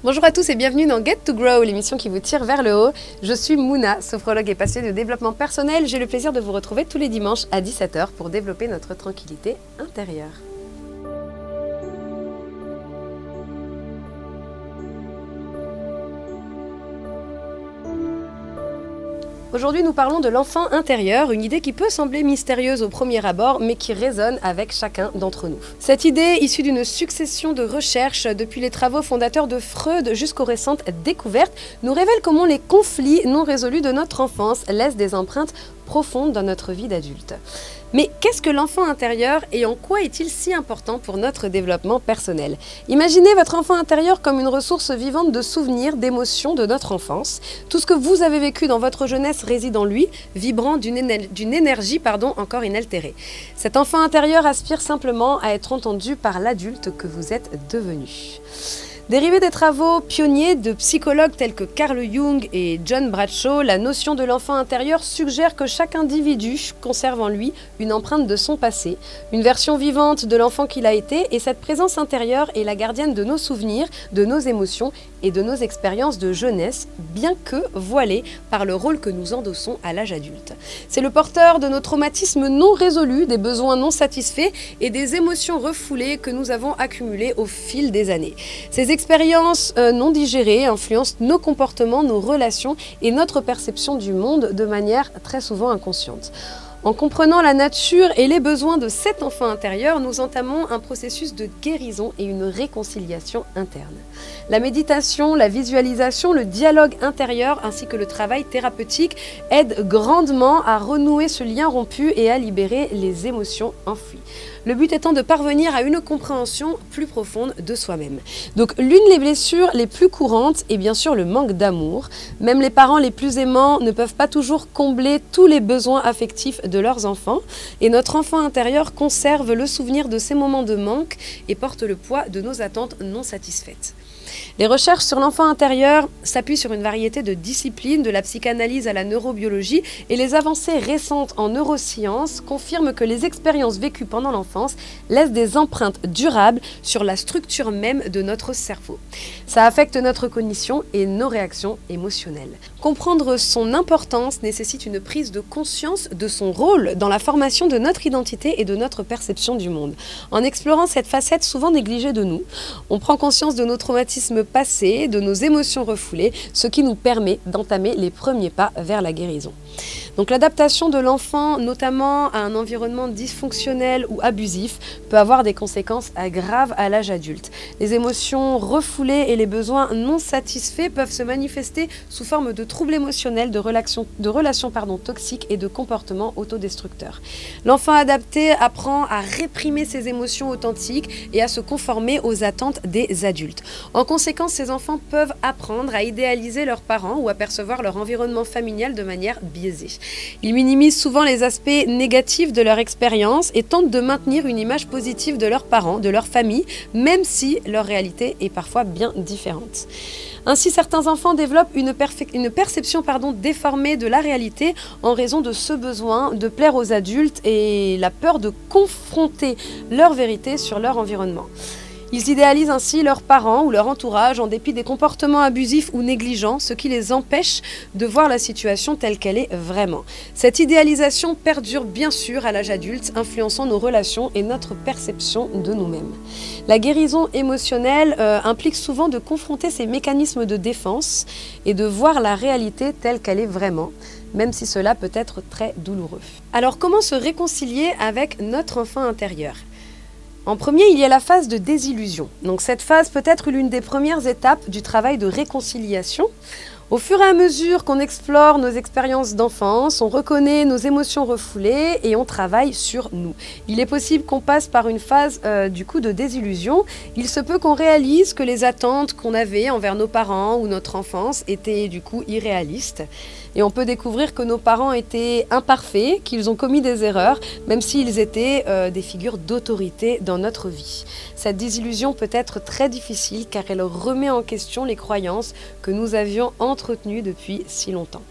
Bonjour à tous et bienvenue dans Get to Grow, l'émission qui vous tire vers le haut. Je suis Mouna, sophrologue et passionnée de développement personnel. J'ai le plaisir de vous retrouver tous les dimanches à 17 h pour développer notre tranquillité intérieure. Aujourd'hui, nous parlons de l'enfant intérieur, une idée qui peut sembler mystérieuse au premier abord, mais qui résonne avec chacun d'entre nous. Cette idée, issue d'une succession de recherches depuis les travaux fondateurs de Freud jusqu'aux récentes découvertes, nous révèle comment les conflits non résolus de notre enfance laissent des empreintes profondes dans notre vie d'adulte. Mais qu'est-ce que l'enfant intérieur et en quoi est-il si important pour notre développement personnel? Imaginez votre enfant intérieur comme une ressource vivante de souvenirs, d'émotions de notre enfance. Tout ce que vous avez vécu dans votre jeunesse réside en lui, vibrant d'une énergie encore inaltérée. Cet enfant intérieur aspire simplement à être entendu par l'adulte que vous êtes devenu. Dérivé des travaux pionniers de psychologues tels que Carl Jung et John Bradshaw, la notion de l'enfant intérieur suggère que chaque individu conserve en lui une empreinte de son passé, une version vivante de l'enfant qu'il a été, et cette présence intérieure est la gardienne de nos souvenirs, de nos émotions et de nos expériences de jeunesse, bien que voilée par le rôle que nous endossons à l'âge adulte. C'est le porteur de nos traumatismes non résolus, des besoins non satisfaits et des émotions refoulées que nous avons accumulées au fil des années. Ces expériences non digérées influencent nos comportements, nos relations et notre perception du monde de manière très souvent inconsciente. En comprenant la nature et les besoins de cet enfant intérieur, nous entamons un processus de guérison et une réconciliation interne. La méditation, la visualisation, le dialogue intérieur ainsi que le travail thérapeutique aident grandement à renouer ce lien rompu et à libérer les émotions enfouies. Le but étant de parvenir à une compréhension plus profonde de soi-même. Donc l'une des blessures les plus courantes est bien sûr le manque d'amour. Même les parents les plus aimants ne peuvent pas toujours combler tous les besoins affectifs de leurs enfants. Et notre enfant intérieur conserve le souvenir de ces moments de manque et porte le poids de nos attentes non satisfaites. Les recherches sur l'enfant intérieur s'appuient sur une variété de disciplines, de la psychanalyse à la neurobiologie, et les avancées récentes en neurosciences confirment que les expériences vécues pendant l'enfance laissent des empreintes durables sur la structure même de notre cerveau. Ça affecte notre cognition et nos réactions émotionnelles. Comprendre son importance nécessite une prise de conscience de son rôle dans la formation de notre identité et de notre perception du monde. En explorant cette facette souvent négligée de nous, on prend conscience de nos traumatismes passés, de nos émotions refoulées, ce qui nous permet d'entamer les premiers pas vers la guérison. Donc l'adaptation de l'enfant, notamment à un environnement dysfonctionnel ou abusif, peut avoir des conséquences graves à l'âge adulte. Les émotions refoulées et les besoins non satisfaits peuvent se manifester sous forme de troubles émotionnels, de relations toxiques et de comportements autodestructeurs. L'enfant adapté apprend à réprimer ses émotions authentiques et à se conformer aux attentes des adultes. En conséquence, ces enfants peuvent apprendre à idéaliser leurs parents ou à percevoir leur environnement familial de manière biaisée. Ils minimisent souvent les aspects négatifs de leur expérience et tentent de maintenir une image positive de leurs parents, de leur famille, même si leur réalité est parfois bien différente. Ainsi, certains enfants développent une perception déformée de la réalité en raison de ce besoin de plaire aux adultes et la peur de confronter leur vérité sur leur environnement. Ils idéalisent ainsi leurs parents ou leur entourage en dépit des comportements abusifs ou négligents, ce qui les empêche de voir la situation telle qu'elle est vraiment. Cette idéalisation perdure bien sûr à l'âge adulte, influençant nos relations et notre perception de nous-mêmes. La guérison émotionnelle implique souvent de confronter ces mécanismes de défense et de voir la réalité telle qu'elle est vraiment, même si cela peut être très douloureux. Alors comment se réconcilier avec notre enfant intérieur ? En premier, il y a la phase de désillusion. Donc cette phase peut être l'une des premières étapes du travail de réconciliation. Au fur et à mesure qu'on explore nos expériences d'enfance, on reconnaît nos émotions refoulées et on travaille sur nous. Il est possible qu'on passe par une phase de désillusion. Il se peut qu'on réalise que les attentes qu'on avait envers nos parents ou notre enfance étaient du coup irréalistes. Et on peut découvrir que nos parents étaient imparfaits, qu'ils ont commis des erreurs, même s'ils étaient des figures d'autorité dans notre vie. Cette désillusion peut être très difficile car elle remet en question les croyances que nous avions entretenues depuis si longtemps.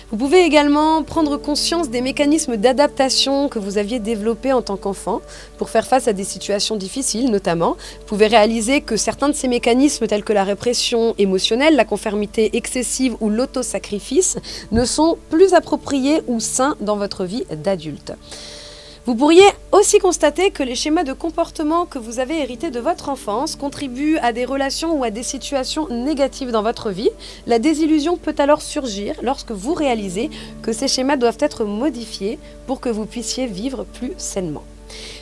Vous pouvez également prendre conscience des mécanismes d'adaptation que vous aviez développés en tant qu'enfant pour faire face à des situations difficiles notamment. Vous pouvez réaliser que certains de ces mécanismes tels que la répression émotionnelle, la conformité excessive ou l'autosacrifice ne sont plus appropriés ou sains dans votre vie d'adulte. Vous pourriez aussi constater que les schémas de comportement que vous avez hérités de votre enfance contribuent à des relations ou à des situations négatives dans votre vie. La désillusion peut alors surgir lorsque vous réalisez que ces schémas doivent être modifiés pour que vous puissiez vivre plus sainement.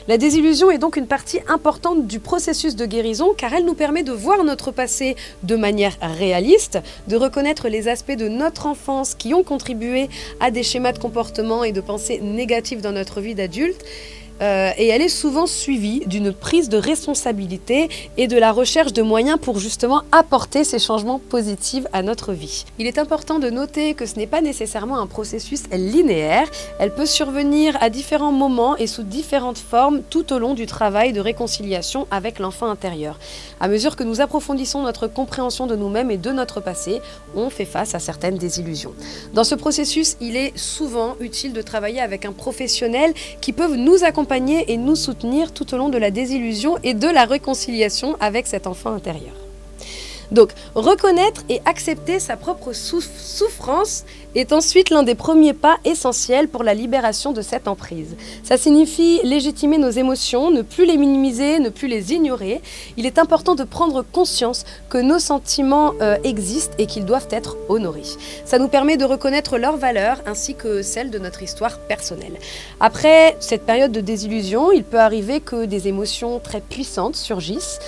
La désillusion est donc une partie importante du processus de guérison car elle nous permet de voir notre passé de manière réaliste, de reconnaître les aspects de notre enfance qui ont contribué à des schémas de comportement et de pensée négatifs dans notre vie d'adulte. Et elle est souvent suivie d'une prise de responsabilité et de la recherche de moyens pour justement apporter ces changements positifs à notre vie. Il est important de noter que ce n'est pas nécessairement un processus linéaire, elle peut survenir à différents moments et sous différentes formes tout au long du travail de réconciliation avec l'enfant intérieur. À mesure que nous approfondissons notre compréhension de nous-mêmes et de notre passé, on fait face à certaines désillusions. Dans ce processus, il est souvent utile de travailler avec un professionnel qui peut nous accompagner et nous soutenir tout au long de la désillusion et de la réconciliation avec cet enfant intérieur. Donc, reconnaître et accepter sa propre souffrance est ensuite l'un des premiers pas essentiels pour la libération de cette emprise. Ça signifie légitimer nos émotions, ne plus les minimiser, ne plus les ignorer. Il est important de prendre conscience que nos sentiments existent et qu'ils doivent être honorés. Ça nous permet de reconnaître leurs valeurs ainsi que celles de notre histoire personnelle. Après cette période de désillusion, il peut arriver que des émotions très puissantes surgissent.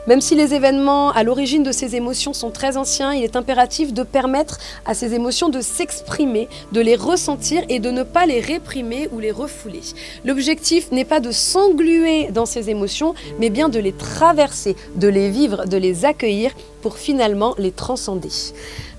Même si les événements à l'origine de ces émotions sont très anciens, il est impératif de permettre à ces émotions de s'exprimer, de les ressentir et de ne pas les réprimer ou les refouler. L'objectif n'est pas de s'engluer dans ces émotions, mais bien de les traverser, de les vivre, de les accueillir pour finalement les transcender.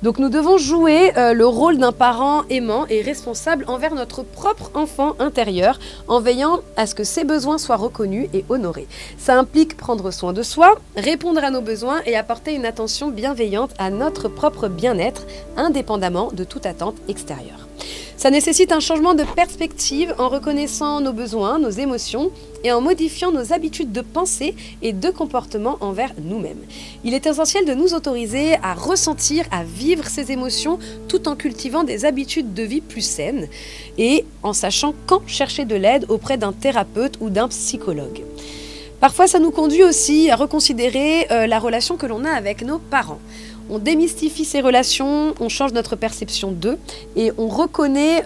Donc nous devons jouer le rôle d'un parent aimant et responsable envers notre propre enfant intérieur en veillant à ce que ses besoins soient reconnus et honorés. Ça implique prendre soin de soi, répondre à nos besoins et apporter une attention bienveillante à notre propre bien-être indépendamment de toute attente extérieure. Ça nécessite un changement de perspective en reconnaissant nos besoins, nos émotions et en modifiant nos habitudes de pensée et de comportement envers nous-mêmes. Il est essentiel de nous autoriser à ressentir, à vivre ces émotions tout en cultivant des habitudes de vie plus saines et en sachant quand chercher de l'aide auprès d'un thérapeute ou d'un psychologue. Parfois, ça nous conduit aussi à reconsidérer la relation que l'on a avec nos parents. On démystifie ces relations, on change notre perception d'eux et on reconnaît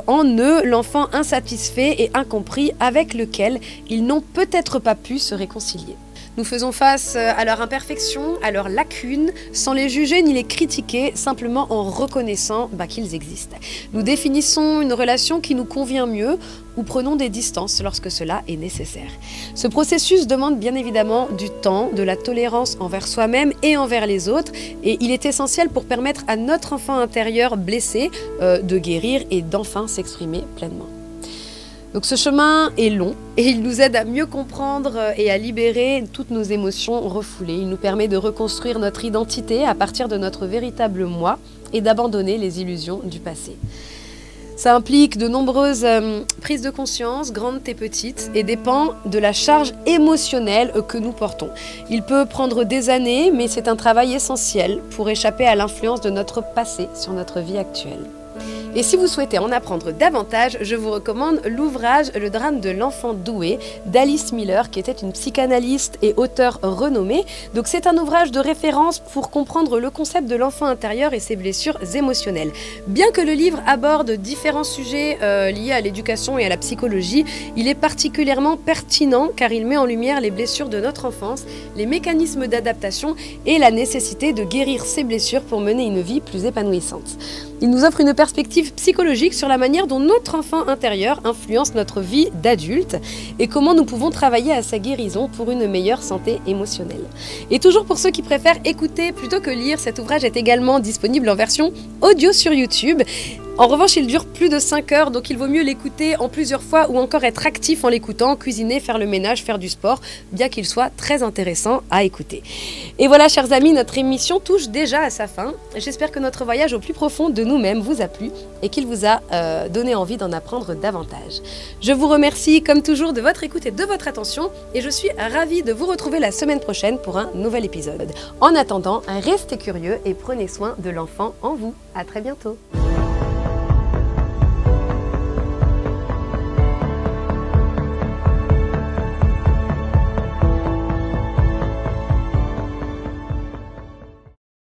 en eux l'enfant insatisfait et incompris avec lequel ils n'ont peut-être pas pu se réconcilier. Nous faisons face à leurs imperfections, à leurs lacunes, sans les juger ni les critiquer, simplement en reconnaissant qu'ils existent. Nous définissons une relation qui nous convient mieux ou prenons des distances lorsque cela est nécessaire. Ce processus demande bien évidemment du temps, de la tolérance envers soi-même et envers les autres, et il est essentiel pour permettre à notre enfant intérieur blessé de guérir et d'enfin s'exprimer pleinement. Donc ce chemin est long et il nous aide à mieux comprendre et à libérer toutes nos émotions refoulées. Il nous permet de reconstruire notre identité à partir de notre véritable moi et d'abandonner les illusions du passé. Ça implique de nombreuses prises de conscience, grandes et petites, et dépend de la charge émotionnelle que nous portons. Il peut prendre des années, mais c'est un travail essentiel pour échapper à l'influence de notre passé sur notre vie actuelle. Et si vous souhaitez en apprendre davantage, je vous recommande l'ouvrage « Le drame de l'enfant doué » d'Alice Miller, qui était une psychanalyste et auteure renommée. Donc c'est un ouvrage de référence pour comprendre le concept de l'enfant intérieur et ses blessures émotionnelles. Bien que le livre aborde différents sujets liés à l'éducation et à la psychologie, il est particulièrement pertinent car il met en lumière les blessures de notre enfance, les mécanismes d'adaptation et la nécessité de guérir ces blessures pour mener une vie plus épanouissante. Il nous offre une perspective psychologique sur la manière dont notre enfant intérieur influence notre vie d'adulte et comment nous pouvons travailler à sa guérison pour une meilleure santé émotionnelle. Et toujours pour ceux qui préfèrent écouter plutôt que lire, cet ouvrage est également disponible en version audio sur YouTube. En revanche, il dure plus de 5 heures, donc il vaut mieux l'écouter en plusieurs fois ou encore être actif en l'écoutant, cuisiner, faire le ménage, faire du sport, bien qu'il soit très intéressant à écouter. Et voilà, chers amis, notre émission touche déjà à sa fin. J'espère que notre voyage au plus profond de nous-mêmes vous a plu et qu'il vous a donné envie d'en apprendre davantage. Je vous remercie comme toujours de votre écoute et de votre attention et je suis ravie de vous retrouver la semaine prochaine pour un nouvel épisode. En attendant, restez curieux et prenez soin de l'enfant en vous. À très bientôt.